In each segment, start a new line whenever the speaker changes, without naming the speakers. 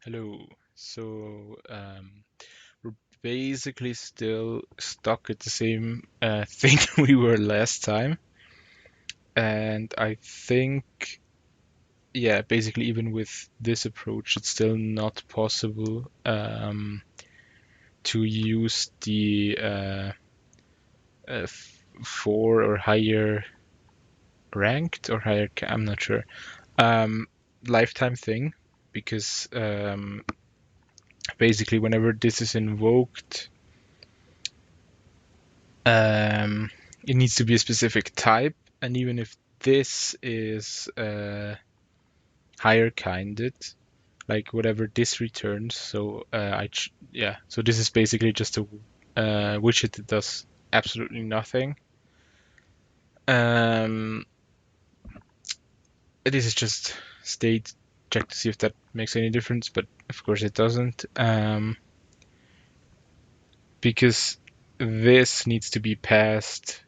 Hello. We're basically still stuck at the same thing we were last time, and I think, yeah, basically even with this approach, it's still not possible to use the 4 or higher ranked or higher, I'm not sure, um, lifetime thing, because basically whenever this is invoked. Um, it needs to be a specific type, and even if this is higher kinded, like whatever this returns, so so this is basically just a widget that does absolutely nothing. Um, this is just state check to see if that makes any difference, but of course it doesn't, because this needs to be passed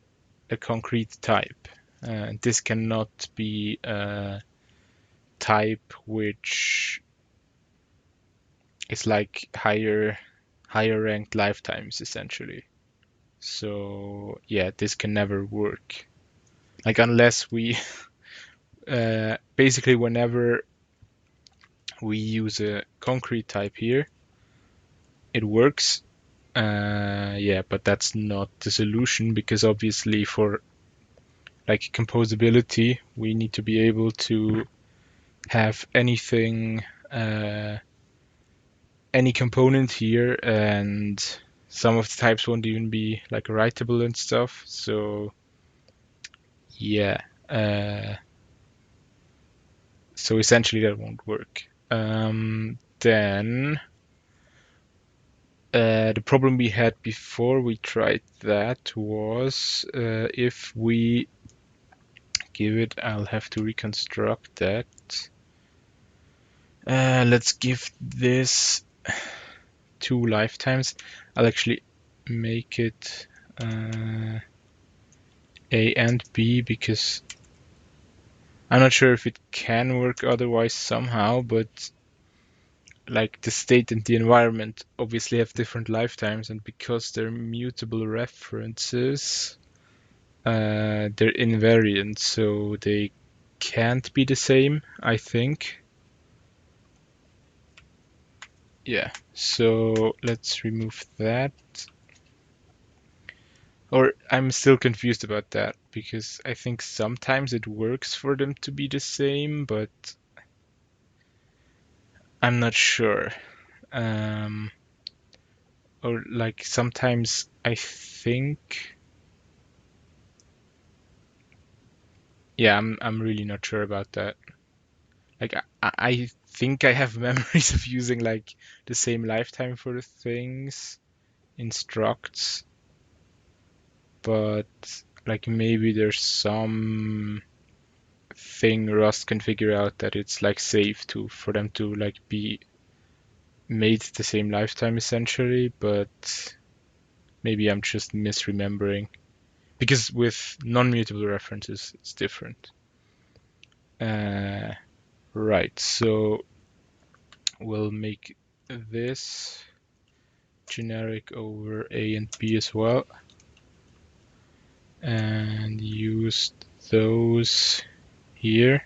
a concrete type. This cannot be a type which is like higher ranked lifetimes essentially. So yeah, this can never work. Like unless we basically whenever we use a concrete type here, it works. Yeah, but that's not the solution because obviously for like composability, we need to be able to have anything, any component here, and some of the types won't even be like writable and stuff. So yeah, so essentially that won't work. Then the problem we had before we tried that was if we give it, I'll have to reconstruct that. Let's give this 2 lifetimes. I'll actually make it A and B because I'm not sure if it can work otherwise somehow, but like the state and the environment obviously have different lifetimes, and because they're mutable references, they're invariant, so they can't be the same, I think. Yeah, so let's remove that. Or I'm still confused about that because I think sometimes it works for them to be the same, but I'm not sure. Um, or like sometimes I think, yeah, I'm really not sure about that. Like I think I have memories of using like the same lifetime for the things in structs, but like maybe there's some thing Rust can figure out that it's like safe to for them to like be made the same lifetime essentially, but maybe I'm just misremembering because with non-mutable references it's different. Right, so we'll make this generic over A and B as well, and use those here.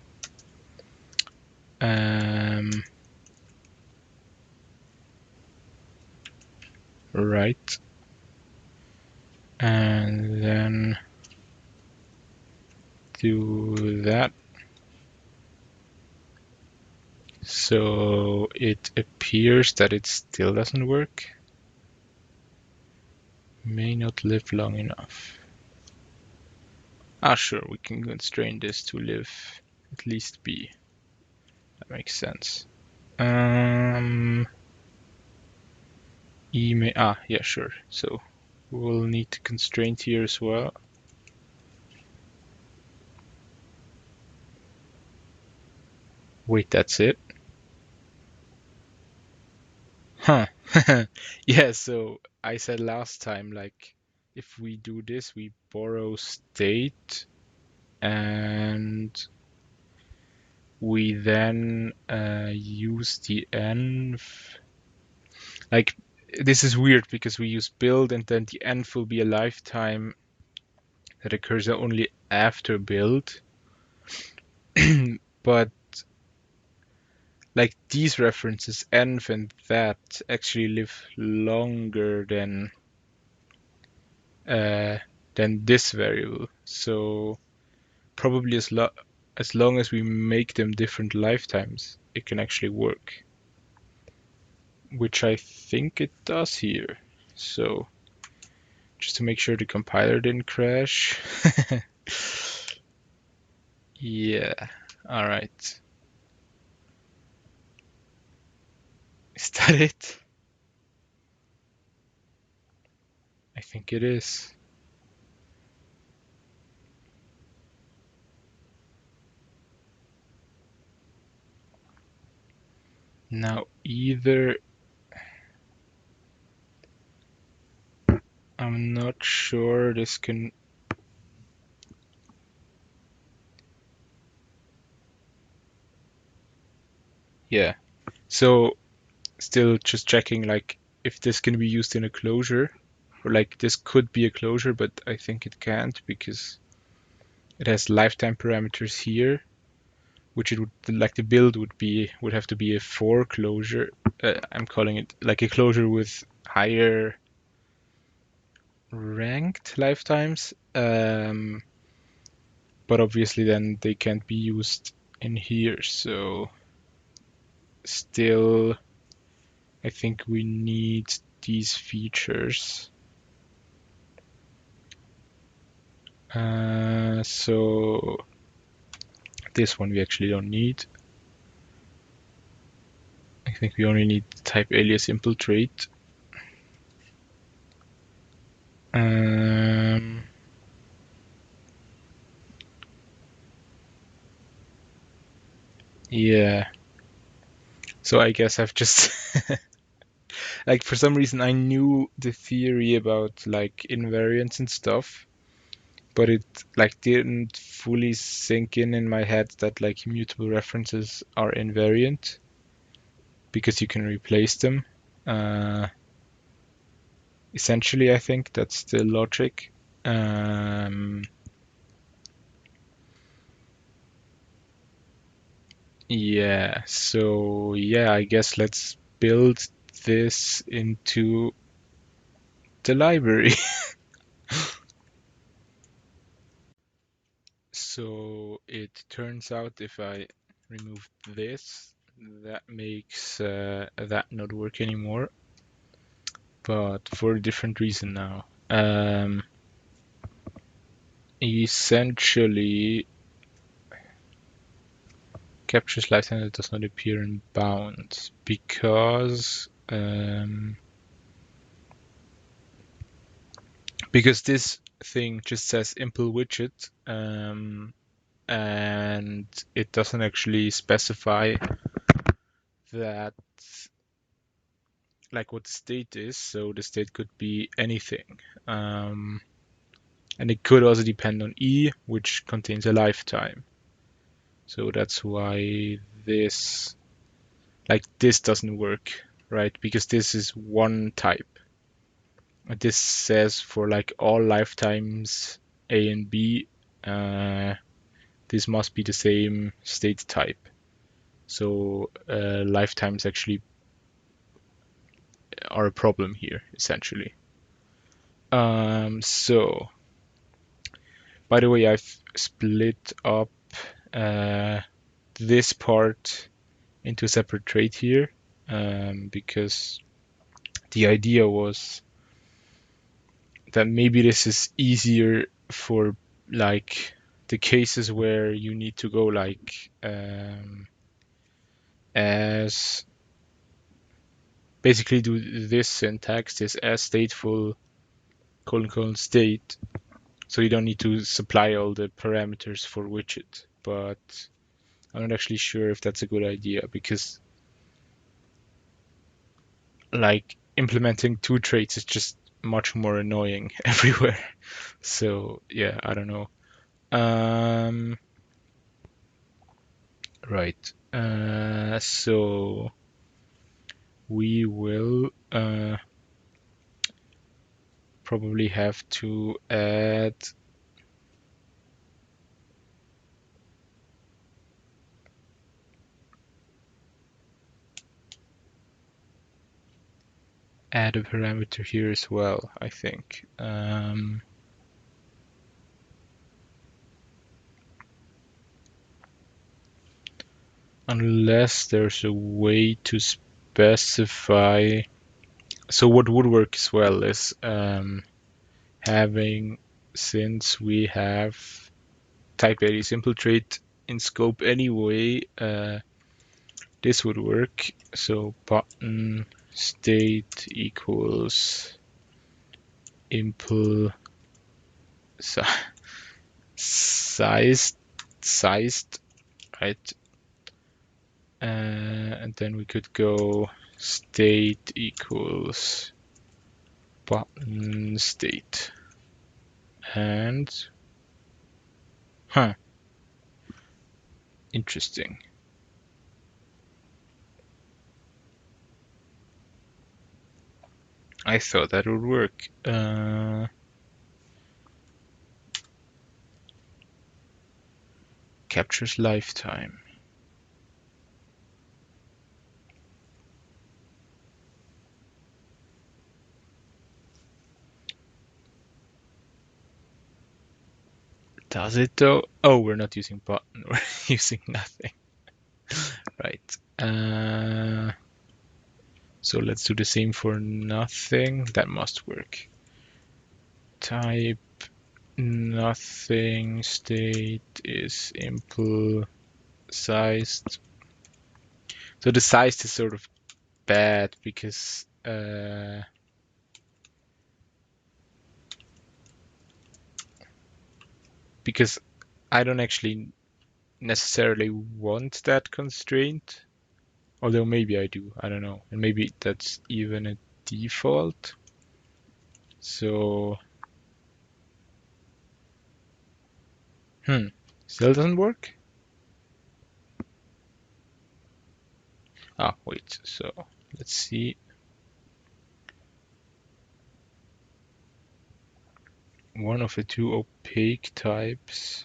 Right, and then do that. So it appears that it still doesn't work. May not live long enough. Ah, sure, we can constrain this to live at least B. That makes sense. E may, yeah, sure. So we'll need to constraint here as well. Wait, that's it? Huh. Yeah, so I said last time, like, if we do this, we borrow state and we then use the env. Like, this is weird because we use build and then the env will be a lifetime that occurs only after build. But like these references, env and that, actually live longer than this variable. So probably as long as we make them different lifetimes, it can actually work, which I think it does here. So just to make sure the compiler didn't crash. Yeah, all right. Is that it? I think it is. Now, either I'm not sure this can. Yeah. So still just checking like if this can be used in a closure, or like this could be a closure, but I think it can't because it has lifetime parameters here, which it would like the build would have to be a for closure. I'm calling it like a closure with higher ranked lifetimes. But obviously then they can't be used in here. So still, I think we need these features. So this one we actually don't need. I think we only need type alias infiltrate. Yeah. So I guess I've just like for some reason I knew the theory about like invariants and stuff, but it like didn't fully sink in my head that like immutable references are invariant because you can replace them. Essentially, I think that's the logic. Yeah, so yeah, I guess let's build this into the library. So it turns out if I remove this, that makes that not work anymore, but for a different reason now. Essentially, captures lifetime that does not appear in bounds because this thing just says impl widget, and it doesn't actually specify that like what the state is. So the state could be anything, and it could also depend on E, which contains a lifetime. So that's why this doesn't work, right? Because this is one type. This says for like all lifetimes A and B, this must be the same state type. So lifetimes actually are a problem here, essentially. So, by the way, I've split up uh, this part into a separate trait here because the idea was that maybe this is easier for like the cases where you need to go like as basically do this syntax, this as stateful colon state, so you don't need to supply all the parameters for widget. But I'm not actually sure if that's a good idea because like implementing two traits is just much more annoying everywhere. So yeah, I don't know. Right. So we will probably have to add a parameter here as well, I think. Unless there's a way to specify. So what would work as well is having, since we have type 80 simple trait in scope anyway, this would work. So button state equals impl sized, right? And then we could go state equals button state. And interesting. I thought that would work. Captures lifetime. Does it though? Oh, we're not using button, we're using nothing. Right. So let's do the same for nothing. That must work. Type nothing state is impl sized. So the sized is sort of bad because I don't actually necessarily want that constraint. Although maybe I do, I don't know. And maybe that's even a default. So, still doesn't work? Ah, wait, so let's see. One of the two opaque types.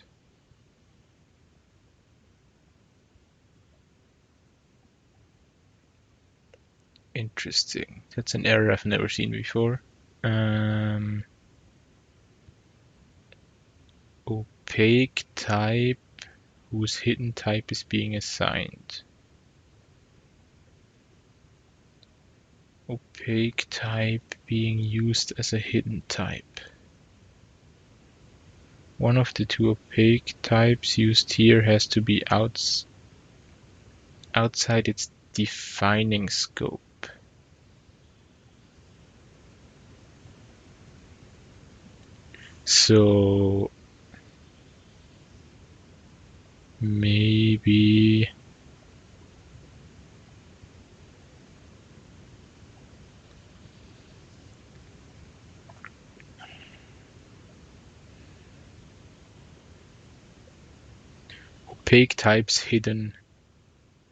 Interesting. That's an error I've never seen before. Opaque type whose hidden type is being assigned. Opaque type being used as a hidden type. One of the two opaque types used here has to be outside its defining scope. So maybe opaque type's hidden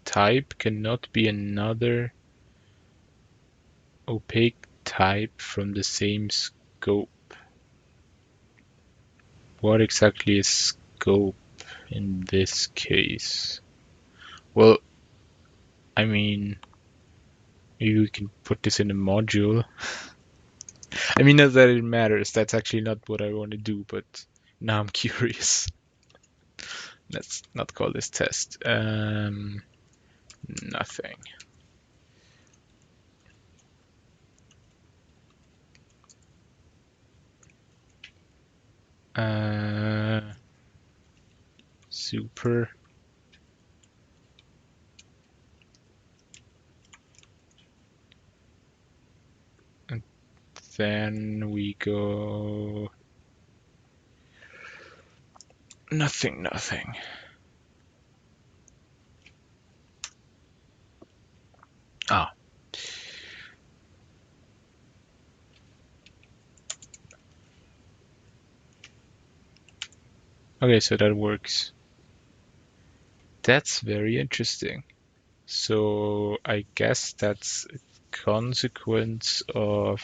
type cannot be another opaque type from the same scope. What exactly is scope in this case? Well, I mean, maybe we can put this in a module. I mean, not that it matters. That's actually not what I want to do, but now I'm curious. Let's not call this test. Nothing. Super. And then we go nothing. Ah. Okay, so that works. That's very interesting. So I guess that's a consequence of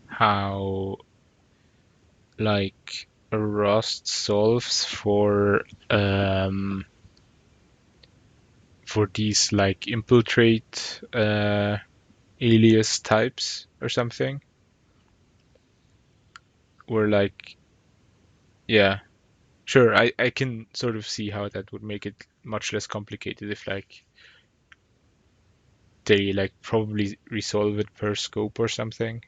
how like Rust solves for these like infiltrate alias types or something. Where like yeah, sure, I can sort of see how that would make it much less complicated if like they like probably resolve it per scope or something.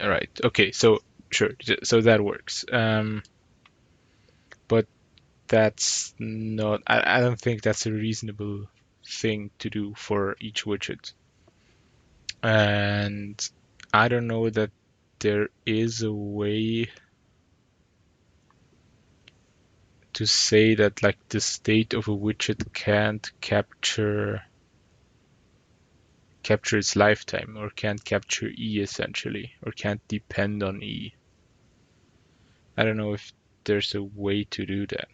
All right. Okay. So sure. So that works. But that's not. I don't think that's a reasonable thing to do for each widget. And I don't know that there is a way to say that like the state of a widget can't capture its lifetime or can't capture E essentially or can't depend on E. I don't know if there's a way to do that.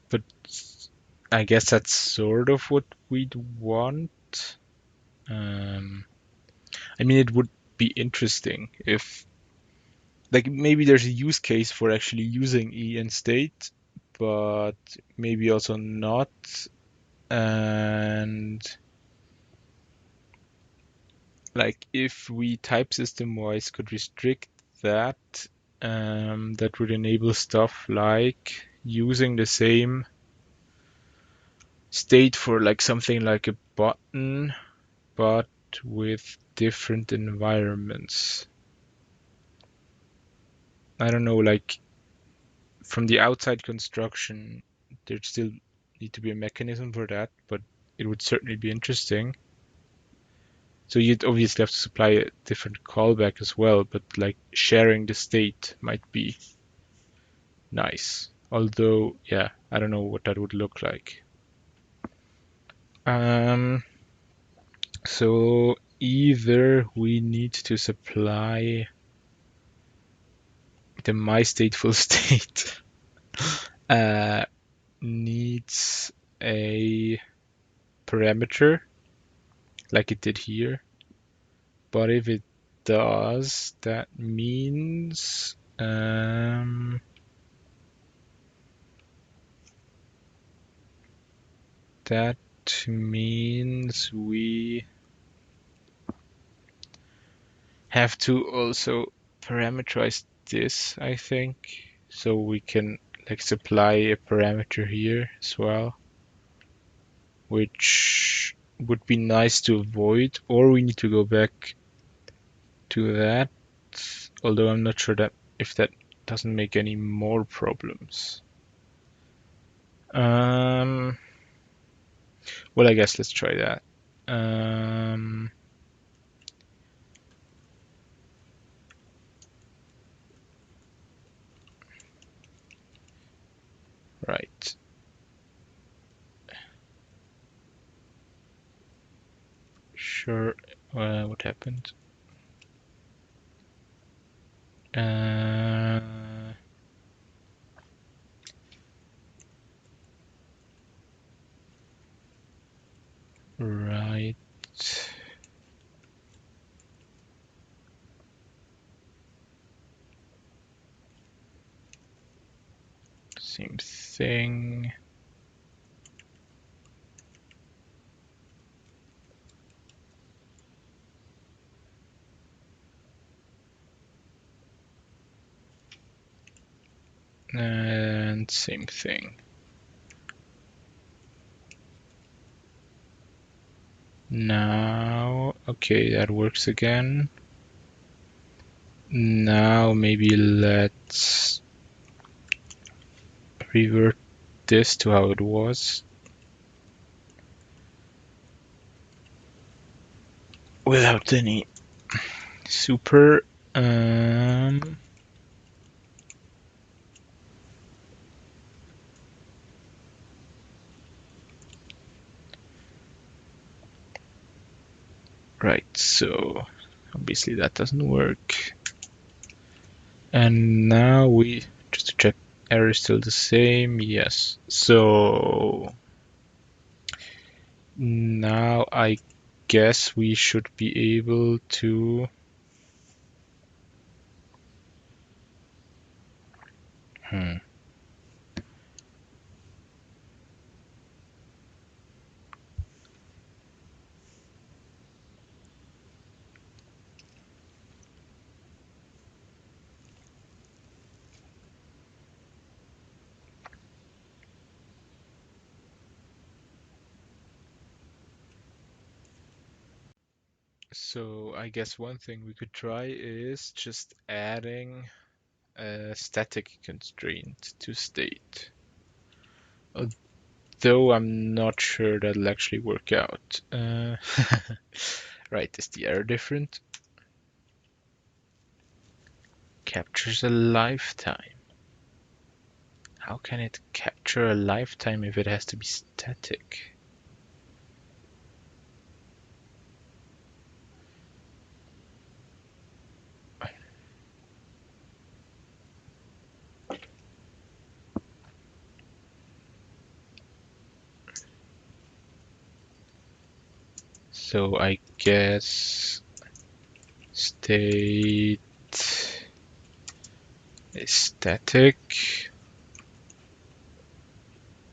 But I guess that's sort of what we'd want. I mean, it would be interesting if, like, maybe there's a use case for actually using E in state, but maybe also not. And like, if we type system wise could restrict that, that would enable stuff like using the same state for like something like a button but with different environments. I don't know, like from the outside construction, there'd still need to be a mechanism for that, but it would certainly be interesting. So you'd obviously have to supply a different callback as well, but like sharing the state might be nice. Although, yeah, I don't know what that would look like. Um, so either we need to supply the my stateful state needs a parameter like it did here. But if it does, that means we have to also parameterize this, I think. So we can like supply a parameter here as well, which would be nice to avoid, or we need to go back to that, although I'm not sure that if that doesn't make any more problems. Well, I guess let's try that. Right. Sure. What happened? Uh, right. Same thing. And same thing. Now, okay, that works again. Now maybe let's revert this to how it was. Without any super. Right, so obviously that doesn't work. And now we, just to check, error is still the same, yes. So now I guess we should be able to So I guess one thing we could try is just adding a static constraint to state. Though I'm not sure that'll actually work out. Right, is the error different? Captures a lifetime. How can it capture a lifetime if it has to be static? So I guess state is static.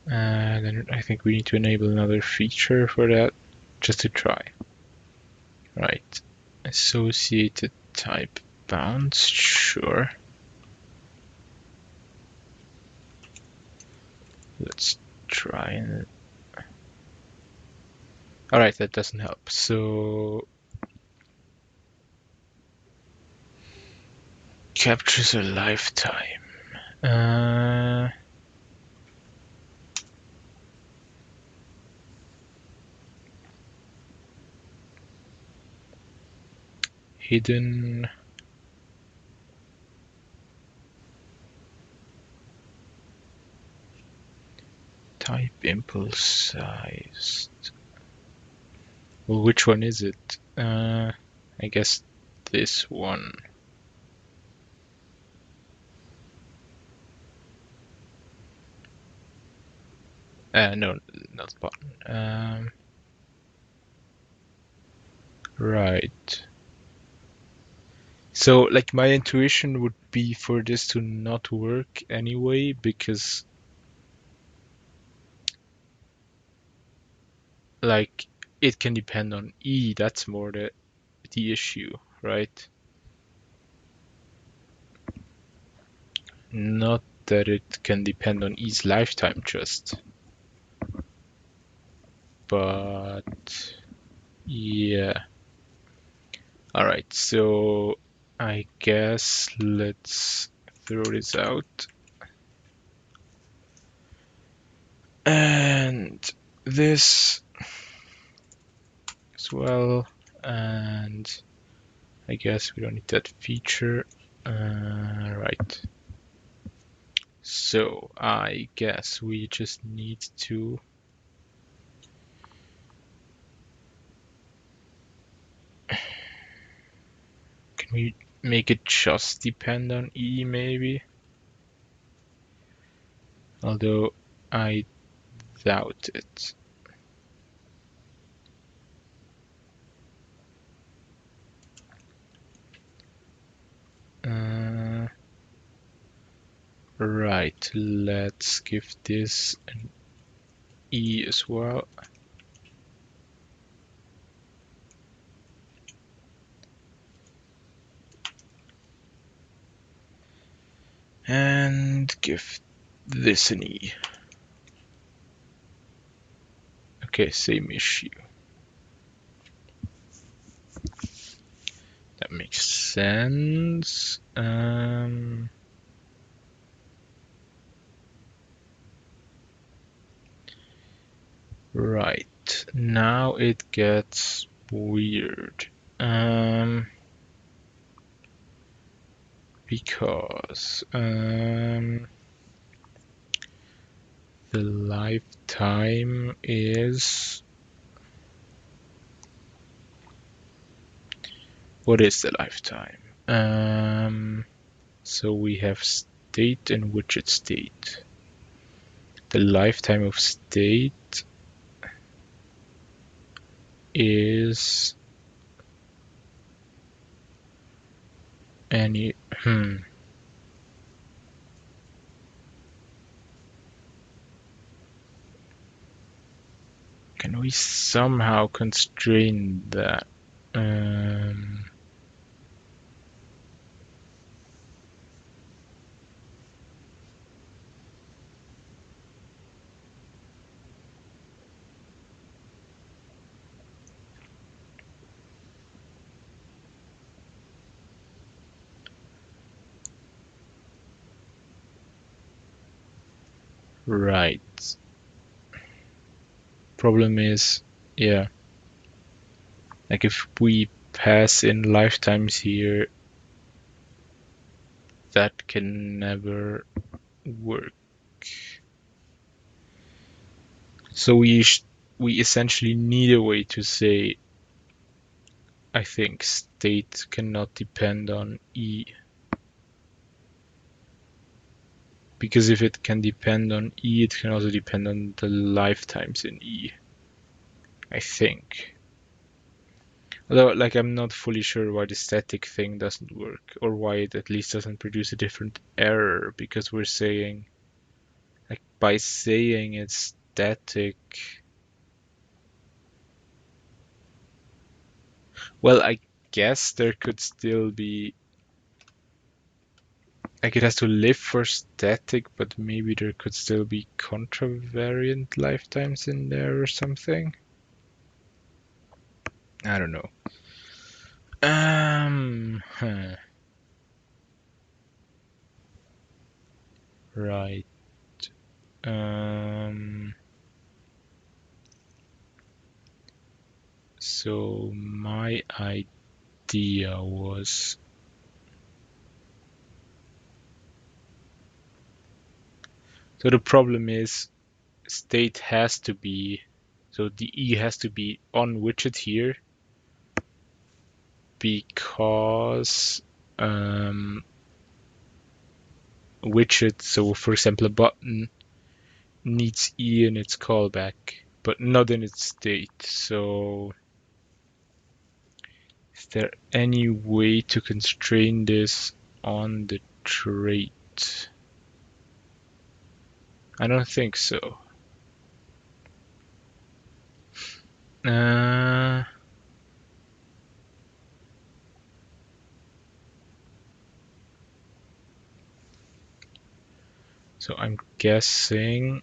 Then I think we need to enable another feature for that, just to try. Right. Associated type bounds, sure. Let's try and... Alright, that doesn't help. So captures a lifetime. Hidden type impulse size. Well, which one is it? I guess this one. No, not button. Right. So, like, my intuition would be for this to not work anyway, because, like, it can depend on E. That's more the issue, right? Not that it can depend on E's lifetime just, but yeah. Alright, so I guess let's throw this out. And this as well. And I guess we don't need that feature. Right. So I guess we just need to can we make it just depend on E maybe? Although I doubt it. Right, let's give this an E as well. And give this an E. Okay, same issue. That makes sense. Right, now it gets weird. Because the lifetime is What is the lifetime? So we have state and widget state. The lifetime of state is any Can we somehow constrain that? Right. Problem is, yeah, like if we pass in lifetimes here, that can never work. So we essentially need a way to say, I think state cannot depend on E, because if it can depend on E, it can also depend on the lifetimes in E, I think. Although, like, I'm not fully sure why the static thing doesn't work, or why it at least doesn't produce a different error, because we're saying, like, by saying it's static, well, I guess there could still be, like, it has to live for static, but maybe there could still be contravariant lifetimes in there or something. I don't know. Right. Um, so my idea was, so the problem is state has to be, so the E has to be on widget here because widget, so for example, a button needs E in its callback, but not in its state. So is there any way to constrain this on the trait? I don't think so. Uh, so I'm guessing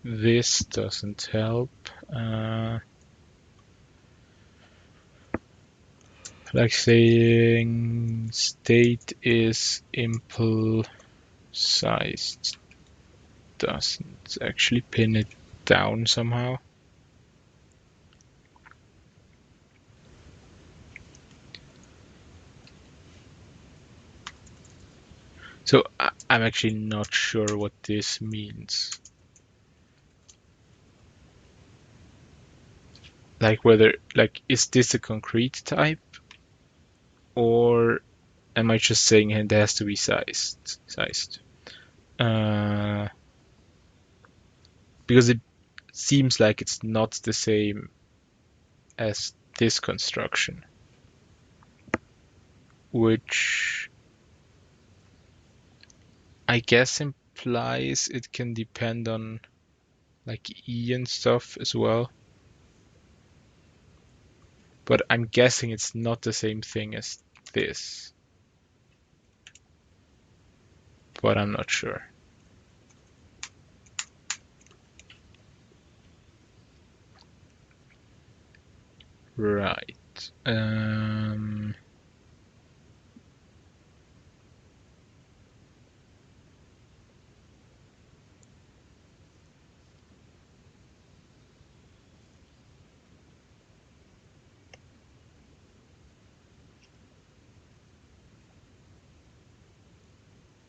this doesn't help. Like saying state is impl sized doesn't actually pin it down somehow. So I'm actually not sure what this means. Like whether, like, is this a concrete type, or am I just saying it has to be sized? Because it seems like it's not the same as this construction, which I guess implies it can depend on like E and stuff as well. But I'm guessing it's not the same thing as this. But I'm not sure. Right.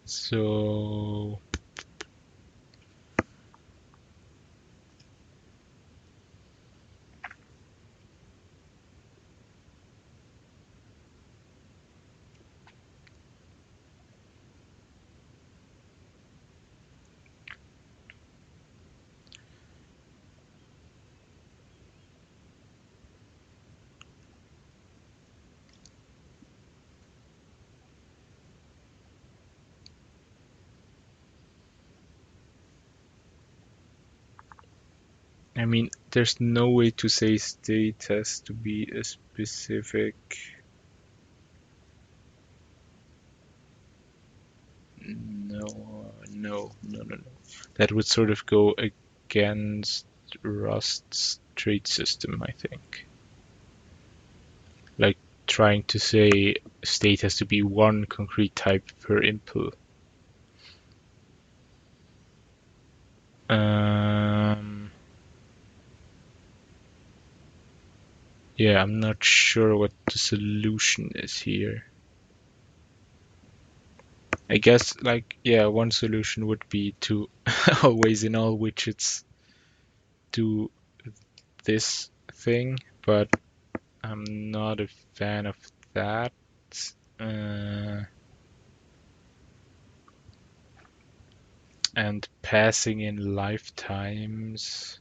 So I mean, there's no way to say state has to be a specific. No. That would sort of go against Rust's trait system, I think. Like trying to say state has to be one concrete type per input. Yeah, I'm not sure what the solution is here. I guess, like, yeah, one solution would be to always in all widgets do this thing, but I'm not a fan of that. Uh, and passing in lifetimes.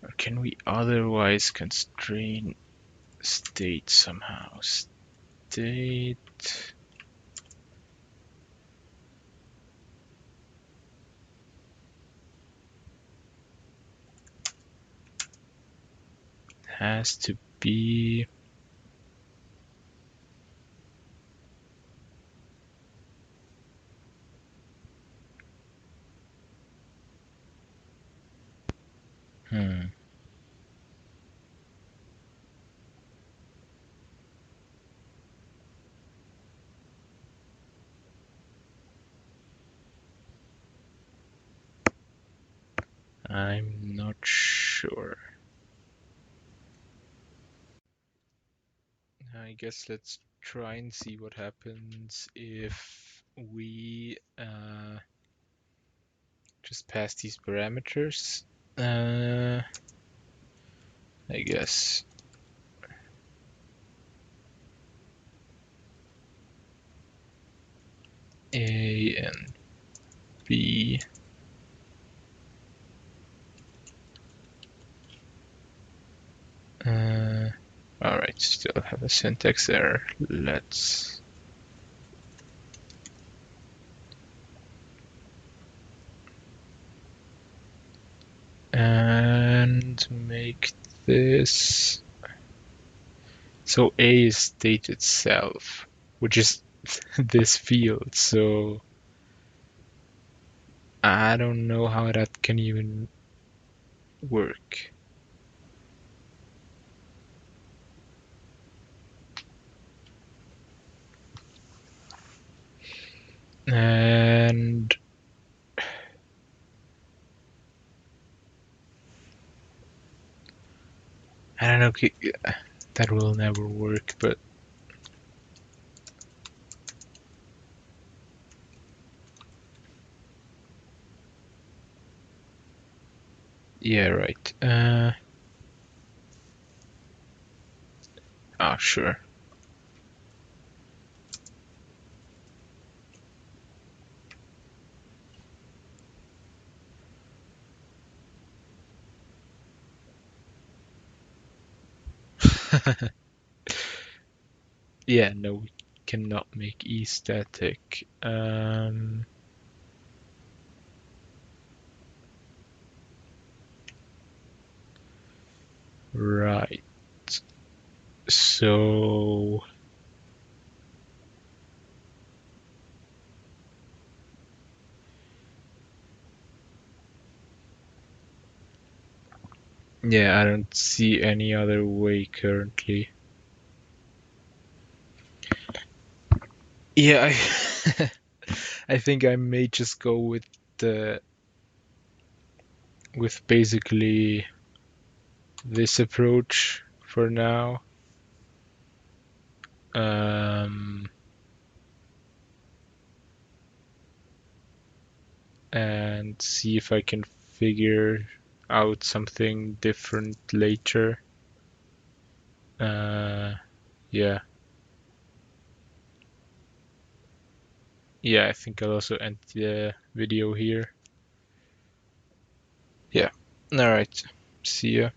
Or can we otherwise constrain state somehow? State has to be. I'm not sure. I guess let's try and see what happens if we just pass these parameters. I guess A and B. Alright, still have a syntax error. Let's and make this so A is state itself, which is this field. So I don't know how that can even work. And I don't know, that will never work, but yeah, right. Sure. Yeah, no, we cannot make E static. Right. So yeah, I don't see any other way currently. Yeah, I think I may just go with basically this approach for now. And see if I can figure out something different later. Yeah. Yeah, I think I'll also end the video here. Yeah. All right. See ya.